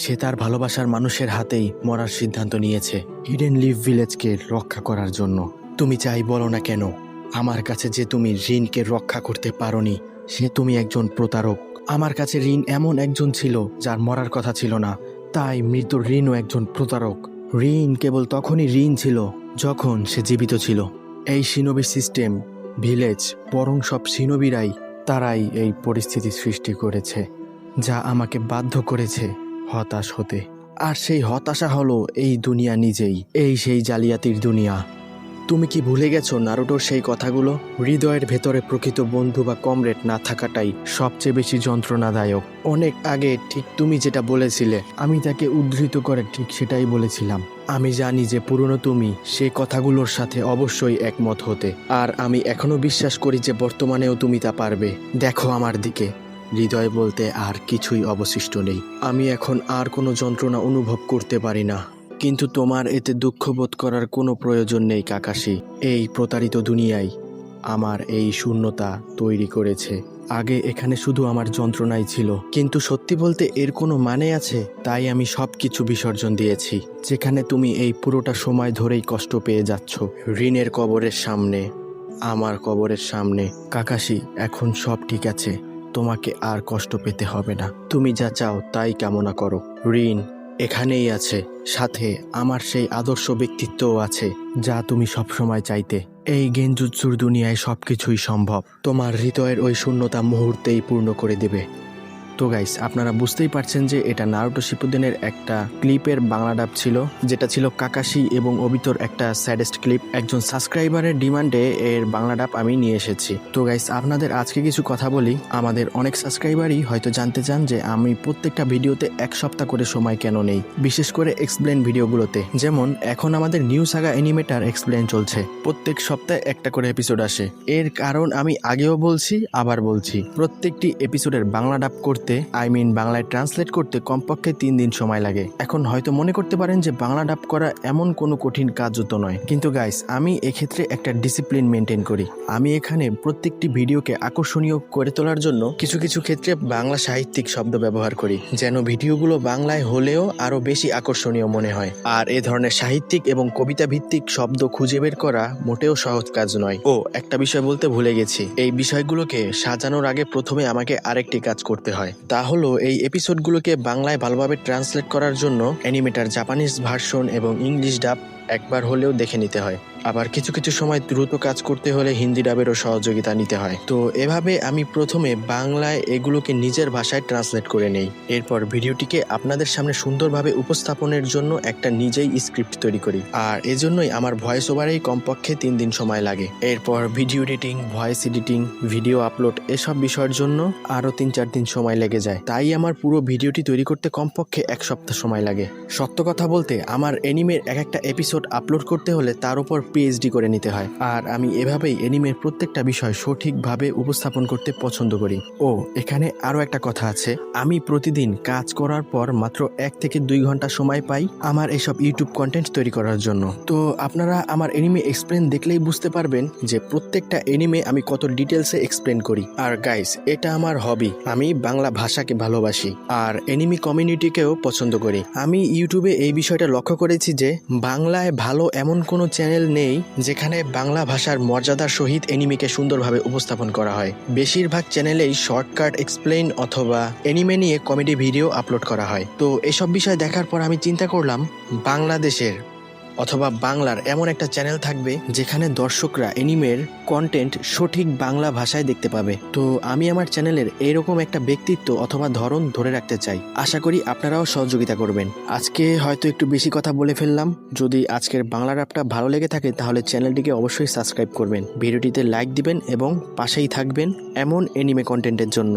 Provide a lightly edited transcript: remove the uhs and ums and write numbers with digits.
সে তার ভালোবাসার মানুষের হাতেই মরার সিদ্ধান্ত নিয়েছে হিডেন লিভ ভিলেজকে রক্ষা করার জন্য। তুমি যাই বলো না কেন, আমার কাছে যে তুমি রিনকে রক্ষা করতে পারোনি, সে তুমি একজন প্রতারক। আমার কাছে রিন এমন একজন ছিল যার মরার কথা ছিল না, তাই মৃত্যুর রিনও একজন প্রতারক। রিন কেবল তখনই রিন ছিল যখন সে জীবিত ছিল। এই সিনোবি সিস্টেম, ভিলেজ, বরং সব সিনোবিরাই তারাই এই পরিস্থিতি সৃষ্টি করেছে, যা আমাকে বাধ্য করেছে হতাশ হতে। আর সেই হতাশা হলো এই দুনিয়া নিজেই, এই সেই জালিয়াতির দুনিয়া। তুমি কি ভুলে গেছো নারুটোর সেই কথাগুলো? হৃদয়ের ভেতরে প্রকৃত বন্ধু বা কমরেড না থাকাটাই সবচেয়ে বেশি যন্ত্রণাদায়ক। অনেক আগে ঠিক তুমি যেটা বলেছিলে, আমি তাকে উদ্ধৃত করে ঠিক সেটাই বলেছিলাম। আমি জানি যে পুরনো তুমি সেই কথাগুলোর সাথে অবশ্যই একমত হতে, আর আমি এখনো বিশ্বাস করি যে বর্তমানেও তুমি তা পারবে। দেখো আমার দিকে, হৃদয় বলতে আর কিছুই অবশিষ্ট নেই। আমি এখন আর কোনো যন্ত্রণা অনুভব করতে পারি না, কিন্তু তোমার এতে দুঃখ বোধ করার কোনো প্রয়োজন নেই কাকাশি। এই প্রতারিত দুনিয়ায় আমার এই শূন্যতা তৈরি করেছে। আগে এখানে শুধু আমার যন্ত্রণাই ছিল, কিন্তু সত্যি বলতে এর কোনো মানে আছে? তাই আমি সব কিছু বিসর্জন দিয়েছি। যেখানে তুমি এই পুরোটা সময় ধরেই কষ্ট পেয়ে যাচ্ছ, ঋণের কবরের সামনে, আমার কবরের সামনে। কাকাশি, এখন সব ঠিক আছে, তোমাকে আর কষ্ট পেতে হবে না। তুমি যা চাও তাই কামনা করো। ঋণ এখানেই আছে, সাথে আমার সেই আদর্শ ব্যক্তিত্বও আছে যা তুমি সবসময় চাইতে। এই গেনজুৎসুর দুনিয়ায় সবকিছুই সম্ভব। তোমার হৃদয়ের ওই শূন্যতা মুহূর্তেই পূর্ণ করে দেবে। তো গাইস, আপনারা বুঝতেই পারছেন যে এটা নারুটো শিপুদেনের একটা ক্লিপের বাংলা ডাব ছিল, যেটা ছিল কাকাশি এবং অবিতর একটা স্যাডেস্ট ক্লিপ। একজন সাবস্ক্রাইবারের ডিমান্ডে এর বাংলা ডাব আমি নিয়ে এসেছি। তো গাইস, আপনাদের আজকে কিছু কথা বলি। আমাদের অনেক সাবস্ক্রাইবারই হয়তো জানতে চান যে আমি প্রত্যেকটা ভিডিওতে এক সপ্তাহ করে সময় কেন নেই, বিশেষ করে এক্সপ্লেন ভিডিওগুলোতে। যেমন এখন আমাদের নিউ সাগা অ্যানিমেটার এক্সপ্লেন চলছে, প্রত্যেক সপ্তাহে একটা করে এপিসোড আসে। এর কারণ আমি আগেও বলছি, আবার বলছি, প্রত্যেকটি এপিসোডের বাংলা ডাব করতে, বাংলায় ট্রান্সলেট করতে কমপক্ষে 3 দিন সময় লাগে। এখন হয়তো মনে করতে পারেন যে বাংলা ডাব করা এমন কোনো কঠিন কাজ তো নয়, কিন্তু গাইস, আমি এক্ষেত্রে একটা ডিসিপ্লিন মেনটেন করি। আমি এখানে প্রত্যেকটি ভিডিওকে আকর্ষণীয় করে তোলার জন্য কিছু কিছু ক্ষেত্রে বাংলা সাহিত্যিক শব্দ ব্যবহার করি, যেন ভিডিওগুলো বাংলায় হলেও আরো বেশি আকর্ষণীয় মনে হয়। আর এ ধরনের সাহিত্যিক এবং কবিতা ভিত্তিক শব্দ খুঁজে বের করা মোটেও সহজ কাজ নয়। ও একটা বিষয় বলতে ভুলে গেছি, এই বিষয়গুলোকে সাজানোর আগে প্রথমে আমাকে আরেকটি কাজ করতে হয়। তা হলো এই এপিসোডগুলোকে বাংলায় ভালোভাবে ট্রান্সলেট করার জন্য অ্যানিমেটার জাপানিজ ভার্সন এবং ইংলিশ ডাব একবার হলেও দেখে নিতে হয়। আবার কিছু কিছু সময় দ্রুত কাজ করতে হলে হিন্দি ডাবেরও সহযোগিতা নিতে হয়। তো এভাবে আমি প্রথমে বাংলায় এগুলোকে নিজের ভাষায় ট্রান্সলেট করে নেই। এরপর ভিডিওটিকে আপনাদের সামনে সুন্দরভাবে উপস্থাপনের জন্য একটা নিজেই স্ক্রিপ্ট তৈরি করি, আর এজন্যই আমার ভয়েস ওভারেই কমপক্ষে 3 দিন সময় লাগে। এরপর video editing, voice editing, video upload, এসব বিষয়ের জন্য আরও 3-4 দিন সময় লেগে যায়। তাই আমার পুরো ভিডিওটি তৈরি করতে কমপক্ষে 1 সপ্তাহ সময় লাগে। সত্য কথা বলতে আমার অ্যানিমের এক একটা এপিসোড আপলোড করতে হলে তার উপর পিএইচডি করে নিতে হয়, আর আমি এভাবেই অ্যানিমের প্রত্যেকটা বিষয় সঠিকভাবে উপস্থাপন করতে পছন্দ করি। ও এখানে আরও একটা কথা আছে, আমি প্রতিদিন কাজ করার পর মাত্র 1 থেকে 2 ঘন্টা সময় পাই আমার এসব ইউটিউব কন্টেন্ট তৈরি করার জন্য। তো আপনারা আমার অ্যানিমে এক্সপ্লেন দেখলেই বুঝতে পারবেন যে প্রত্যেকটা অ্যানিমে আমি কত ডিটেলসে এক্সপ্লেন করি। আর গাইস, এটা আমার হবি, আমি বাংলা ভাষাকে ভালোবাসি আর অ্যানিমে কমিউনিটিকেও পছন্দ করি। আমি ইউটিউবে এই বিষয়টা লক্ষ্য করেছি যে বাংলায় ভালো এমন কোনো চ্যানেল নেই যেখানে বাংলা ভাষার মর্যাদার সহিত অ্যানিমেকে সুন্দরভাবে উপস্থাপন করা হয়। বেশিরভাগ চ্যানেলেই শর্টকাট এক্সপ্লেইন অথবা অ্যানিমে নিয়ে কমেডি ভিডিও আপলোড করা হয়। তো এসব বিষয় দেখার পর আমি চিন্তা করলাম, বাংলাদেশের অথবা বাংলার এমন একটা চ্যানেল থাকবে যেখানে দর্শকরা অ্যানিমের কন্টেন্ট সঠিক বাংলা ভাষায় দেখতে পাবে। তো আমি আমার চ্যানেলের এরকম একটা ব্যক্তিত্ব অথবা ধরন ধরে রাখতে চাই। আশা করি আপনারাও সহযোগিতা করবেন। আজকে হয়তো একটু বেশি কথা বলে ফেললাম। যদি আজকের বাংলা রাপটা ভালো লেগে থাকে তাহলে চ্যানেলটিকে অবশ্যই সাবস্ক্রাইব করবেন, ভিডিওটিতে লাইক দিবেন এবং পাশেই থাকবেন এমন অ্যানিমে কন্টেন্টের জন্য।